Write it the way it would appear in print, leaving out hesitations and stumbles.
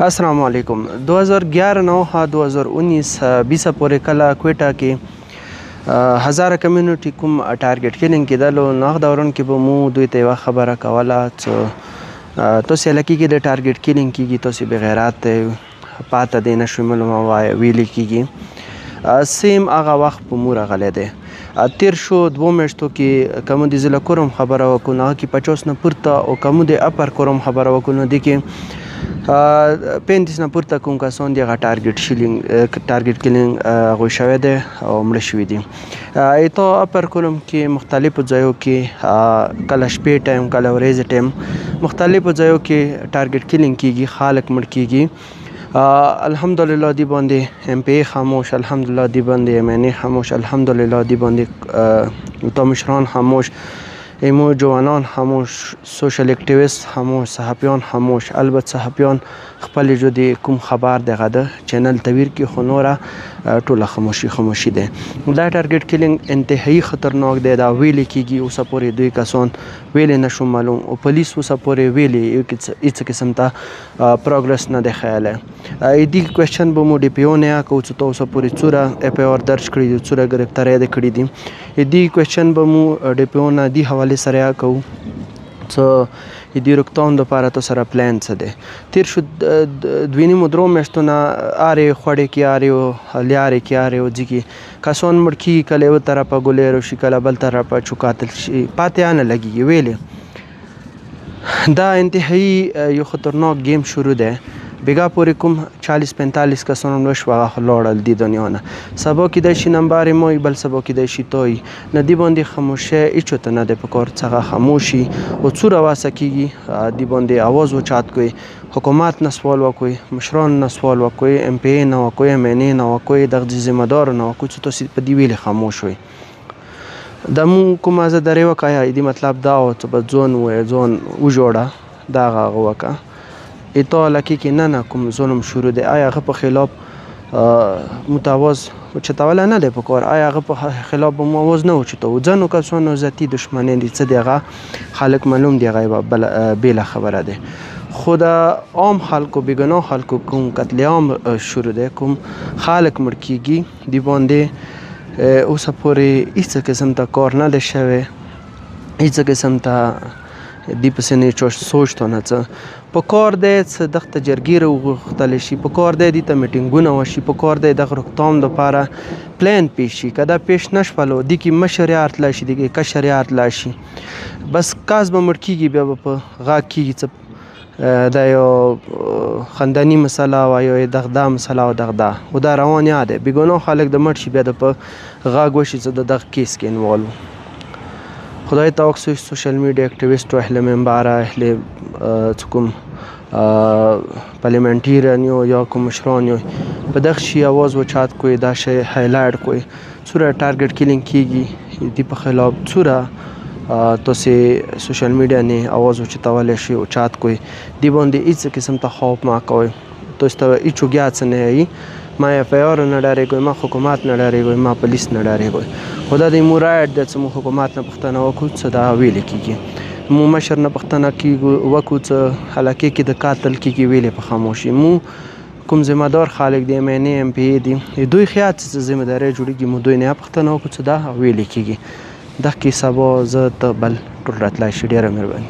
السلام علیکم 2011 نه 2019 20 پورې کله کویټه کې هزاره کمیونټي کوم ټارګټ کلینګ کېدلو نو هغه دوران کې به مو دوی ته یوه خبره کوله چې تاسې هلکه کې د ټارګټ کلینګ کېږي تاسې بغیرات دی پاته دی نشوي معلومه ویلې کېږي سیم هغه وخت په مو راغلی دی تیر شو 2 میاشتو کې که مو د ضلع کورم خبره وکړو نو هغه کې 50 نه پورته او که مو د اپر کورم خبره وکړو نو دې کې 35 نه پورته کوم کسان دي هغه ټارګټ کلینګ هغوی شوی دی او مړه شوي دي ایتو اپر کورم کې مختلفو ځایو کې کله شپې ټایم کله ورځې ټایم مختلفو ځایو کې ټارګټ کلینګ کېږي خلک مړ کېږي الحمدلله دی باندې ایم پی ای خاموش الحمدلله دی باندې ایم این ای خاموش الحمدلله دی باندې تا مشران خاموش ایمو جوانان خاموش سوشل اکټیویست خاموش صحافیان خاموش البته صحافیان خپل جو دی کوم خبر دغه د چینل تویر کې خو نوره ټوله خاموشي ده دا ټارګټ کلینګ انتهایی خطرناک دی دا ویلې کېږي اوسه پورې دوی کسان ویلې نشو معلوم او پولیس اوسه پورې ویلې هیڅ قسم ته پروګرس نه دی خیالی دې کوېشن به مو ډي پی او نه کوو چې ته اوسه پورې څوره اف آی آر درج کړي دي څوره ګرفتارۍ دې کړي دي دې کوېشن به مو ډي پی او نه دې حوالې سره کوو څه د روکتام دپاره تو سره پلان څه دی تیر شو 2.5 میاشتو نه آرې خوړې کې آرې لیارې کې آرې ځي کې کسان مړ کېږي کله یوه طرفه ګولیرو شي کله بل طرفه چوکاتل شي پاتې نه لګېږي ویلې دا انتهایی یو خطرناک گیم شروع دی بیګا پورې کوم 40-45 کسان مړه شوه هغه لاړل دې دنیا نه سبا کیدای شي نمبر موی بل سبا کیدای شي توی نه دې باندې خاموشي هیڅ ته نه دی پکار څنګه خاموشي او څوره واسه کېږي دې باندې اواز اوچات کوي حکومت نه سوال وکوي مشران نه سوال وکوي ایم پی ای نه وکوي ایم این ای نه وکوي دغه ذمه دار نه وکوي چې تاسې په دې ویلې خاموش وئ د مو کومه زه درې وکړه دې مطلب دا و چې به ځون وجوړه دا هغه وکړه ایتو علاقې کې نه کوم ظلم شروع دی آیا هغه په خلاف متواز اوچتولی نه دی پکار آیا هغه په خلاف به مو آواز نه اوچتوو ځینو کسانو ذاتي دښمنۍ دي څه دی هغه خلک معلوم دي هغه بېله خبره دی خو د عام خلکو بېګناه خلکو کوم قتل عام شروع دی کوم خلک مړ کېږي دې باندې اوسه پورې هېڅ قسم ته کار نه دی شوی هېڅ قسم ته دې پسې نه سوچ ته نه څه په کار دی څه دغه ته جرګې راوغوښتلی شي په کار دی دې ته میټینګونه وشي په کار دی دغه روکتام دپاره پلان پیش شي که دا پیش نه شولو دې کې مشر یې ارتلی شي دې کې کشر یې ارتلی شي بس کاس به مړ کېږي بیا به په غږ کېږي څه دا یو خنداني مسله وه یو دغدا مسله او دغدا خو دا روان یا دی بېګناه خلک د مړ شي بیا د په غږ وشي چې د دغه کیس کې انوالو خدای توقع سوشل میډیا اکټیویست و اهل منبر اهل کوم پارلیمنټیرین یا کوم مشران په دغه شي اواز اوچات کوي دا شی هایلایټ کوي څومره ټارګټ کلینګ کېږي دې په خلاف څومره تاسې سوشل میډیا نه اواز اوچتولی شي اوچات کوي دې باندې هېڅ قسم ته خوف مه کوئ تاسو ته هېڅ وګیا څه نه یي ما اف آی آر نه ډارېږئ ما حکومت نه ډارېږئ ما پولیس نه ډارېږئ خو دا د مو رایټ دی چې مو حکومت نه پوښتنه وکړو څه دا ویلې کېږي مو مشر نه پوښتنه وکړو څه حلقې کې د قاتل کېږي ویلې په خاموشي مو کوم ذمه دار خلک دی ایم این ای ایم پی ای دي دوی خیال چې ذمه داری جوړېږي مو دوی نه پوښتنه وکړو چې دا ویلې کېږي دغه کې سبا زه ته بل ټول راتلی شي ډېره مهرباني